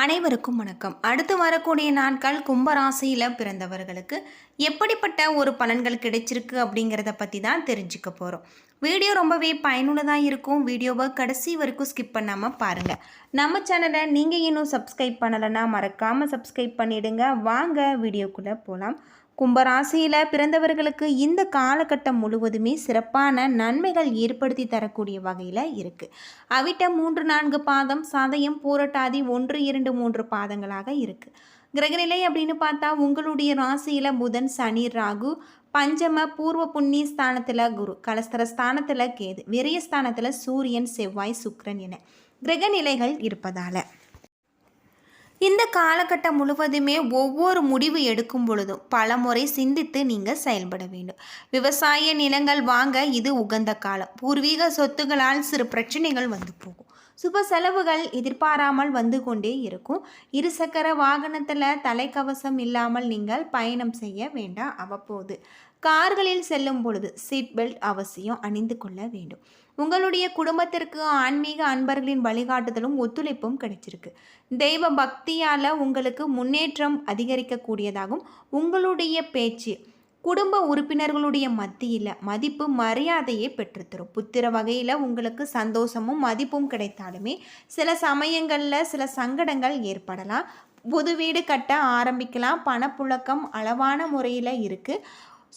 அனைவருக்கும் வணக்கம். அடுத்து வரக்கூடிய நாட்கள் கும்பராசியில் பிறந்தவர்களுக்கு எப்படிப்பட்ட ஒரு பலன்கள் கிடைச்சிருக்கு அப்படிங்கிறத பற்றி தான் தெரிஞ்சுக்க போகிறோம். வீடியோ ரொம்பவே பயனுள்ளதாக இருக்கும். வீடியோவை கடைசி வரைக்கும் ஸ்கிப் பண்ணாமல் பாருங்கள். நம்ம சேனலை நீங்கள் இன்னும் சப்ஸ்கிரைப் பண்ணலைன்னா மறக்காமல் சப்ஸ்கிரைப் பண்ணிவிடுங்க. வாங்க வீடியோக்குள்ளே போகலாம். கும்பராசியில் பிறந்தவர்களுக்கு இந்த காலகட்டம் முழுவதுமே சிறப்பான நன்மைகள் ஏற்படுத்தி தரக்கூடிய வகையில் இருக்குது. அவிட்டம் 3-4 பாதம், சதயம், பூரட்டாதி 1-2-3 பாதங்களாக இருக்குது. கிரகநிலை அப்படின்னு பார்த்தா உங்களுடைய ராசியில் புதன், சனி, ராகு, பஞ்சம பூர்வ புண்ணிய ஸ்தானத்தில் குரு, கலஸ்தர ஸ்தானத்தில் கேது, விரய ஸ்தானத்தில் சூரியன், செவ்வாய், சுக்கிரன் என கிரகநிலைகள் இருப்பதால் இந்த காலகட்டம் முழுவதுமே ஒவ்வொரு முடிவு எடுக்கும் பொழுதும் பல முறை சிந்தித்து நீங்கள் செயல்பட வேண்டும். விவசாய நிலங்கள் வாங்க இது உகந்த காலம். பூர்வீக சொத்துகளால் சிறு பிரச்சனைகள் வந்து போகும். சுப செலவுகள் எதிர்பாராமல் வந்து கொண்டே இருக்கும். இருசக்கர வாகனத்தில் தலைக்கவசம் இல்லாமல் நீங்கள் பயணம் செய்ய வேண்டாம். அவ்வப்போது கார்களில் செல்லும் பொழுது சீட் பெல்ட் அவசியம் அணிந்து கொள்ள வேண்டும். உங்களுடைய குடும்பத்திற்கு ஆன்மீக அன்பர்களின் வழிகாட்டுதலும் ஒத்துழைப்பும் கிடைச்சிருக்கு. தெய்வ பக்தியால் உங்களுக்கு முன்னேற்றம் அதிகரிக்கக்கூடியதாகும். உங்களுடைய பேச்சு குடும்ப உறுப்பினர்களுடைய மத்தியில் மதிப்பு மரியாதையை பெற்றுத்தரும். புத்திர வகையில் உங்களுக்கு சந்தோஷமும் மதிப்பும் கிடைத்தாலுமே சில சமயங்களில் சில சங்கடங்கள் ஏற்படலாம். புது வீடு கட்ட ஆரம்பிக்கலாம். பணப்புழக்கம் அளவான முறையில் இருக்குது.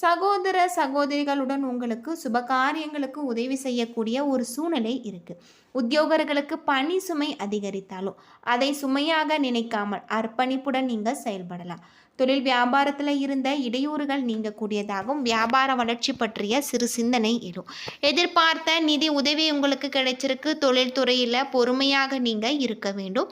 சகோதர சகோதரிகளுடன் உங்களுக்கு சுபகாரியங்களுக்கு உதவி செய்யக்கூடிய ஒரு சூழ்நிலை இருக்குது. உத்தியோகர்களுக்கு பணி சுமை அதிகரித்தாலும் அதை சுமையாக நினைக்காமல் அர்ப்பணிப்புடன் நீங்கள் செயல்படலாம். தொழில் வியாபாரத்தில் இருந்த இடையூறுகள் நீங்கக்கூடியதாகவும் வியாபார வளர்ச்சி பற்றிய சிறு சிந்தனை எழும். எதிர்பார்த்த நிதி உதவி உங்களுக்கு கிடைச்சிருக்கு. தொழில்துறையில் பொறுமையாக நீங்கள் இருக்க வேண்டும்.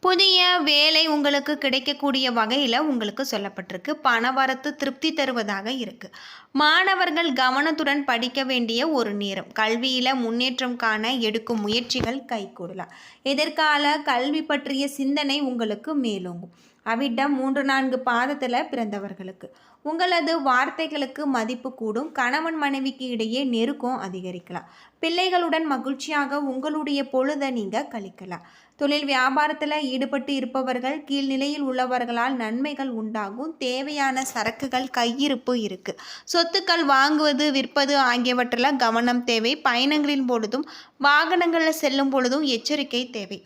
புதிய வேலை உங்களுக்கு கிடைக்கக்கூடிய வகையில் உங்களுக்கு சொல்லப்பட்டிருக்கு. பணவரத்து திருப்தி தருவதாக இருக்குது. மாணவர்கள் கவனத்துடன் படிக்க வேண்டிய ஒரு நேரம். கல்வியில் முன்னேற்றம் காண எடுக்கும் முயற்சிகள் கைகூடலாம். எதிர்கால கல்வி பற்றிய சிந்தனை உங்களுக்கு மேலோங்கும். அவிட்டம் 3-4 பாதத்தில் பிறந்தவர்களுக்கு உங்களது வார்த்தைகளுக்கு மதிப்பு கூடும். கணவன் மனைவிக்கு இடையே நெருக்கம் அதிகரிக்கலாம். பிள்ளைகளுடன் மகிழ்ச்சியாக உங்களுடைய பொழுதை நீங்கள் கழிக்கலாம். தொழில் வியாபாரத்தில் ஈடுபட்டு இருப்பவர்கள் கீழ்நிலையில் உள்ளவர்களால் நன்மைகள் உண்டாகும். தேவையான சரக்குகள் கையிருப்பு இருக்குது. சொத்துக்கள் வாங்குவது விற்பது ஆகியவற்றில் கவனம் தேவை. பயணங்களின் பொழுதும் வாகனங்களில் செல்லும் பொழுதும் எச்சரிக்கை தேவை.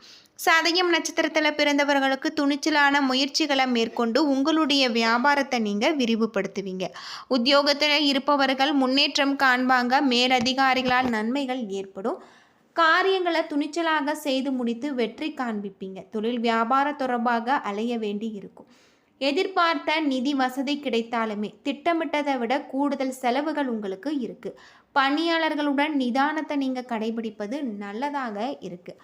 சதயம் நட்சத்திரத்தில் பிறந்தவர்களுக்கு துணிச்சலான முயற்சிகளை மேற்கொண்டு உங்களுடைய வியாபாரத்தை நீங்கள் விரிவுபடுத்துவீங்க. உத்தியோகத்தில் இருப்பவர்கள் முன்னேற்றம் காண்பாங்க. மேலதிகாரிகளால் நன்மைகள் ஏற்படும். காரியங்களை துணிச்சலாக செய்து முடித்து வெற்றி காண்பிப்பீங்க. தொழில் வியாபார தொடர்பாக அலைய வேண்டி இருக்கும். எதிர்பார்த்த நிதி வசதி கிடைத்தாலுமே திட்டமிட்டதை விட கூடுதல் செலவுகள் உங்களுக்கு இருக்குது. பணியாளர்களுடன் நிதானத்தை நீங்கள் கடைபிடிப்பது நல்லதாக இருக்குது.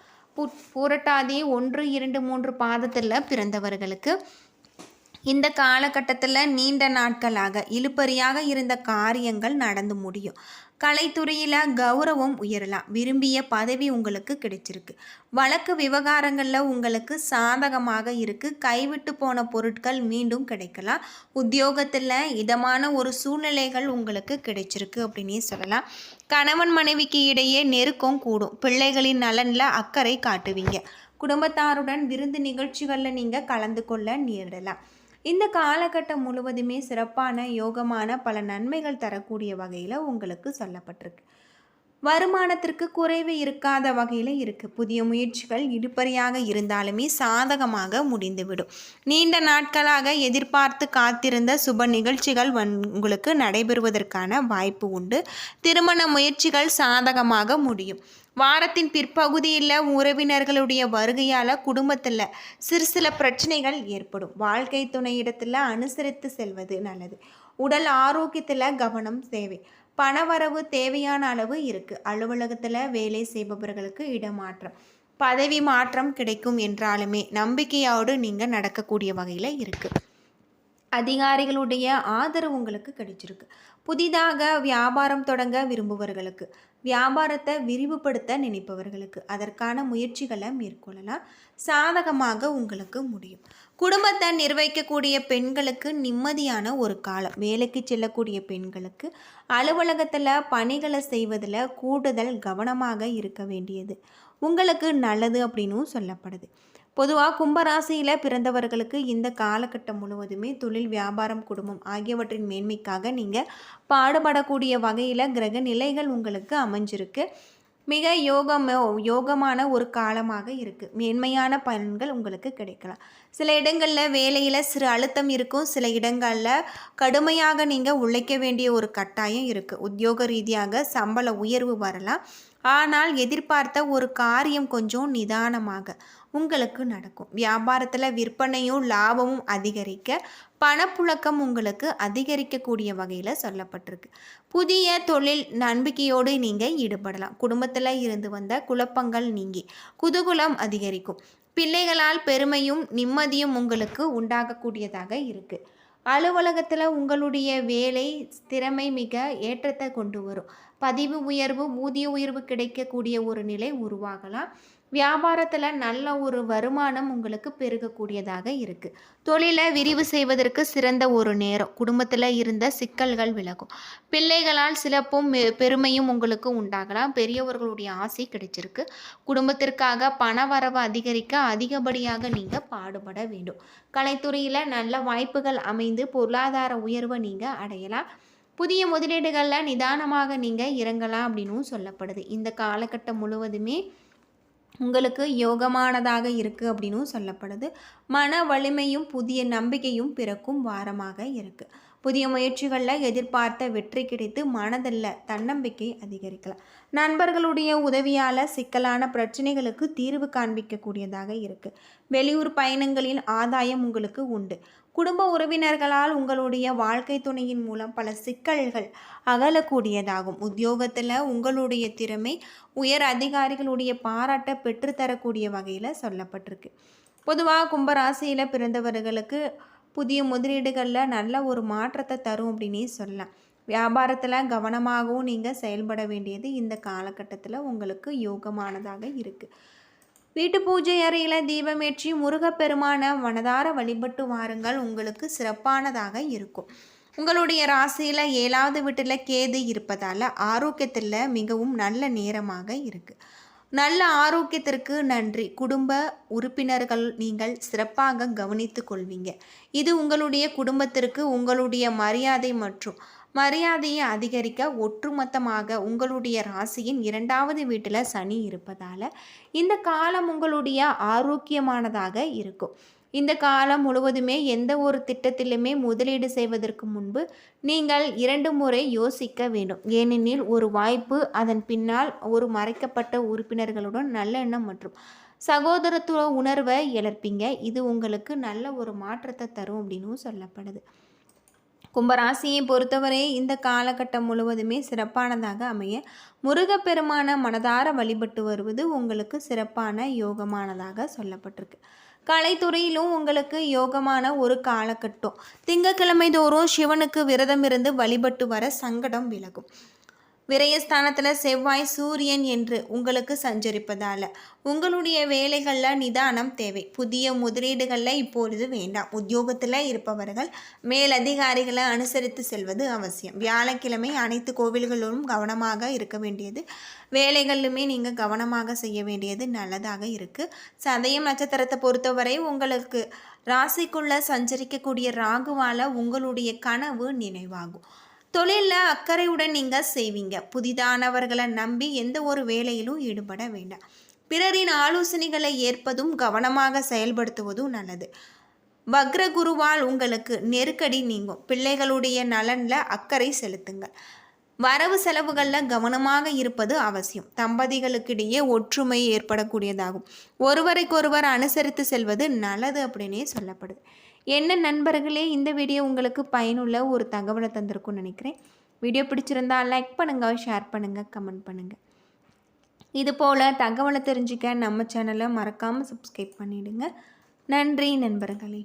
பூரட்டாதி 1-2-3 பாதத்தில் பிறந்தவர்களுக்கு இந்த காலகட்டத்தில் நீண்ட நாட்களாக இழுபறியாக இருந்த காரியங்கள் நடந்து முடியும். கலைத்துறையில் கௌரவம் உயரலாம். விரும்பிய பதவி உங்களுக்கு கிடைச்சிருக்கு. வழக்கு விவகாரங்களில் உங்களுக்கு சாதகமாக இருக்குது. கைவிட்டு போன பொருட்கள் மீண்டும் கிடைக்கலாம். உத்தியோகத்தில் இதமான ஒரு சூழ்நிலைகள் உங்களுக்கு கிடைச்சிருக்கு அப்படின்னே சொல்லலாம். கணவன் மனைவிக்கு இடையே நெருக்கம் கூடும். பிள்ளைகளின் நலனில் அக்கறை காட்டுவீங்க. குடும்பத்தாருடன் விருந்து நிகழ்ச்சிகளில் நீங்கள் கலந்து கொள்ள நேரிடலாம். இந்த காலகட்டம் முழுவதுமே சிறப்பான யோகமான பல நன்மைகள் தரக்கூடிய வகையில் உங்களுக்கு சொல்லப்பட்டிருக்கு. வருமானத்திற்கு குறைவு இருக்காத வகையில் இருக்குது. புதிய முயற்சிகள் இழுபறியாக இருந்தாலுமே சாதகமாக முடிந்துவிடும். நீண்ட நாட்களாக எதிர்பார்த்து காத்திருந்த சுப நிகழ்ச்சிகள் உங்களுக்கு நடைபெறுவதற்கான வாய்ப்பு உண்டு. திருமண முயற்சிகள் சாதகமாக முடியும். வாரத்தின் பிற்பகுதியில் உறவினர்களுடைய வருகையால் குடும்பத்தில் சில பிரச்சனைகள் ஏற்படும். வாழ்க்கை துணையிடத்தில் அனுசரித்து செல்வது நல்லது. உடல் ஆரோக்கியத்தில் கவனம் தேவை. பணவரவு தேவையான அளவு இருக்குது. அலுவலகத்தில் வேலை செய்பவர்களுக்கு இடமாற்றம் பதவி மாற்றம் கிடைக்கும் என்றாலுமே நம்பிக்கையோடு நீங்கள் நடக்கக்கூடிய வகையில் இருக்குது. அதிகாரிகளுடைய ஆதரவு உங்களுக்கு கிடைச்சிருக்கு. புதிதாக வியாபாரம் தொடங்க விரும்புபவர்களுக்கு, வியாபாரத்தை விரிவுபடுத்த நினைப்பவர்களுக்கு அதற்கான முயற்சிகளை மேற்கொள்ளலாம். சாதகமாக உங்களுக்கு முடியும். குடும்பத்தை நிர்வகிக்கக்கூடிய பெண்களுக்கு நிம்மதியான ஒரு காலம். வேலைக்கு செல்லக்கூடிய பெண்களுக்கு அலுவலகத்தில் பணிகளை செய்வதில் கூடுதல் கவனமாக இருக்க வேண்டியது. உங்களுக்கு நல்லது அப்படின்னும் சொல்லப்படுது. பொதுவாக கும்பராசியில் பிறந்தவர்களுக்கு இந்த காலகட்டம் முழுவதுமே தொழில், வியாபாரம், குடும்பம் ஆகியவற்றின் மேன்மைக்காக நீங்கள் பாடுபடக்கூடிய வகையில் கிரக நிலைகள் உங்களுக்கு அமைஞ்சிருக்கு. மிக யோகமான ஒரு காலமாக இருக்குது. மேன்மையான பலன்கள் உங்களுக்கு கிடைக்கலாம். சில இடங்களில் வேலையில் சிறு அழுத்தம் இருக்கும். சில இடங்களில் கடுமையாக நீங்கள் உழைக்க வேண்டிய ஒரு கட்டாயம் இருக்குது. உத்தியோக ரீதியாக சம்பள உயர்வு வரலாம். ஆனால் எதிர்பார்த்த ஒரு காரியம் கொஞ்சம் நிதானமாக உங்களுக்கு நடக்கும். வியாபாரத்தில் விற்பனையும் லாபமும் அதிகரிக்க, பணப்புழக்கம் உங்களுக்கு அதிகரிக்கக்கூடிய வகையில் சொல்லப்பட்டிருக்கு. புதிய தொழில் நம்பிக்கையோடு நீங்கள் ஈடுபடலாம். குடும்பத்தில் இருந்து வந்த குழப்பங்கள் நீங்கி குதூகலம் அதிகரிக்கும். பிள்ளைகளால் பெருமையும் நிம்மதியும் உங்களுக்கு உண்டாகக்கூடியதாக இருக்குது. அலுவலகத்தில் உங்களுடைய வேலை திறமை மிக ஏற்றத்தை கொண்டு வரும். பதிவு உயர்வு, ஊதிய உயர்வு கிடைக்கக்கூடிய ஒரு நிலை உருவாகலாம். வியாபாரத்தில் நல்ல ஒரு வருமானம் உங்களுக்கு பெருகக்கூடியதாக இருக்குது. தொழிலை விரிவு செய்வதற்கு சிறந்த ஒரு நேரம். குடும்பத்தில் இருந்த சிக்கல்கள் விலகும். பிள்ளைகளால் சிறப்பும் பெருமையும் உங்களுக்கு உண்டாகலாம். பெரியவர்களுடைய ஆசை கிடைச்சிருக்கு. குடும்பத்திற்காக பண வரவு அதிகரிக்க அதிகப்படியாக நீங்கள் பாடுபட வேண்டும். கலைத்துறையில் நல்ல வாய்ப்புகள் அமைந்து பொருளாதார உயர்வை நீங்கள் அடையலாம். புதிய முதலீடுகளில் நிதானமாக நீங்கள் இறங்கலாம் அப்படின்னும் சொல்லப்படுது. இந்த காலகட்டம் முழுவதுமே உங்களுக்கு யோகமானதாக இருக்குது அப்படின்னும் சொல்லப்படுது. மன வலிமையும் புதிய நம்பிக்கையும் பிறக்கும் வாரமாக இருக்குது. புதிய முயற்சிகளில் எதிர்பார்த்த வெற்றி கிடைத்து மனதில் தன்னம்பிக்கை அதிகரிக்கலாம். நண்பர்களுடைய உதவியால் சிக்கலான பிரச்சனைகளுக்கு தீர்வு காண்பிக்கக்கூடியதாக இருக்குது. வெளியூர் பயணங்களின் ஆதாயம் உங்களுக்கு உண்டு. குடும்ப உறவினர்களால் உங்களுடைய வாழ்க்கை துணையின் மூலம் பல சிக்கல்கள் அகலக்கூடியதாகும். உத்தியோகத்தில் உங்களுடைய திறமை உயர் அதிகாரிகளுடைய பாராட்டை பெற்றுத்தரக்கூடிய வகையில் சொல்லப்பட்டிருக்கு. பொதுவாக கும்பராசியில் பிறந்தவர்களுக்கு புதிய முதலீடுகளில் நல்ல ஒரு மாற்றத்தை தரும் அப்படின்னே சொல்லலாம். வியாபாரத்தில் கவனமாகவும் நீங்கள் செயல்பட வேண்டியது இந்த காலகட்டத்தில் உங்களுக்கு யோகமானதாக இருக்குது. வீட்டு பூஜை அறையில் தீபமேற்றி முருகப்பெருமான மனதார வழிபட்டு வாருங்கள். உங்களுக்கு சிறப்பானதாக இருக்கும். உங்களுடைய ராசியில் 7வது வீட்டில் கேது இருப்பதால் ஆரோக்கியத்தில் மிகவும் நல்ல நேரமாக இருக்குது. நல்ல ஆரோக்கியத்திற்கு நன்றி. குடும்ப உறுப்பினர்கள் நீங்கள் சிறப்பாக கவனித்து கொள்வீங்க. இது உங்களுடைய குடும்பத்திற்கு உங்களுடைய மரியாதையை அதிகரிக்க ஒட்டுமொத்தமாக உங்களுடைய ராசியின் 2வது வீட்டில் சனி இருப்பதால் இந்த காலம் உங்களுடைய ஆரோக்கியமானதாக இருக்கும். இந்த காலம் முழுவதுமே எந்த ஒரு திட்டத்திலுமே முதலீடு செய்வதற்கு முன்பு நீங்கள் 2 முறை யோசிக்க வேண்டும். ஏனெனில் ஒரு வாய்ப்பு அதன் பின்னால் ஒரு மறைக்கப்பட்ட உறுப்பினர்களுடன் நல்லெண்ணம் மற்றும் சகோதரத்துவ உணர்வை இழப்பீங்க. இது உங்களுக்கு நல்ல ஒரு மாற்றத்தை தரும் அப்படின்னு சொல்லப்படுது. கும்பராசியை பொறுத்தவரை இந்த காலகட்டம் முழுவதுமே சிறப்பானதாக அமைய முருகப்பெருமான மனதார வழிபட்டு வருவது உங்களுக்கு சிறப்பான யோகமானதாக சொல்லப்பட்டிருக்கு. கலைத்துறையிலும் உங்களுக்கு யோகமான ஒரு காலகட்டம். திங்கட்கிழமை தோறும் சிவனுக்கு விரதம் இருந்து வழிபட்டு வர சங்கடம் விலகும். விரயஸ்தானத்தில் செவ்வாய், சூரியன் என்று உங்களுக்கு சஞ்சரிப்பதால் உங்களுடைய வேலைகளில் நிதானம் தேவை. புதிய முதலீடுகளில் இப்பொழுது வேண்டாம். உத்தியோகத்தில் இருப்பவர்கள் மேலதிகாரிகளை அனுசரித்து செல்வது அவசியம். வியாழக்கிழமை அனைத்து கோவில்களிலும் கவனமாக இருக்க வேண்டியது. வேலைகளிலுமே நீங்கள் கவனமாக செய்ய வேண்டியது நல்லதாக இருக்குது. சதயம் நட்சத்திரத்தை பொறுத்தவரை உங்களுக்கு ராசிக்குள்ளே சஞ்சரிக்கக்கூடிய ராகுவால் உங்களுடைய கனவு நினைவாகும். தொழிலில் அக்கறையுடன் நீங்கள் செய்வீங்க. புதிதானவர்களை நம்பி எந்த ஒரு வேலையிலும் ஈடுபட வேண்டாம். பிறரின் ஆலோசனைகளை ஏற்பதும் கவனமாக செயல்படுத்துவதும் நல்லது. வக்ர குருவால் உங்களுக்கு நெருக்கடி நீங்கும். பிள்ளைகளுடைய நலனில் அக்கறை செலுத்துங்கள். வரவு செலவுகளில் கவனமாக இருப்பது அவசியம். தம்பதிகளுக்கிடையே ஒற்றுமை ஏற்படக்கூடியதாகும். ஒருவருக்கொருவர் அனுசரித்து செல்வது நல்லது அப்படின்னே சொல்லப்படுது. என்ன நண்பர்களே, இந்த வீடியோ உங்களுக்கு பயனுள்ள ஒரு தகவலை தந்திருக்கும்னு நினைக்கிறேன். வீடியோ பிடிச்சிருந்தால் லைக் பண்ணுங்கள், ஷேர் பண்ணுங்கள், கமெண்ட் பண்ணுங்கள். இது போல் தகவலை தெரிஞ்சுக்க நம்ம சேனலை மறக்காமல் சப்ஸ்கிரைப் பண்ணிவிடுங்க. நன்றி நண்பர்களே.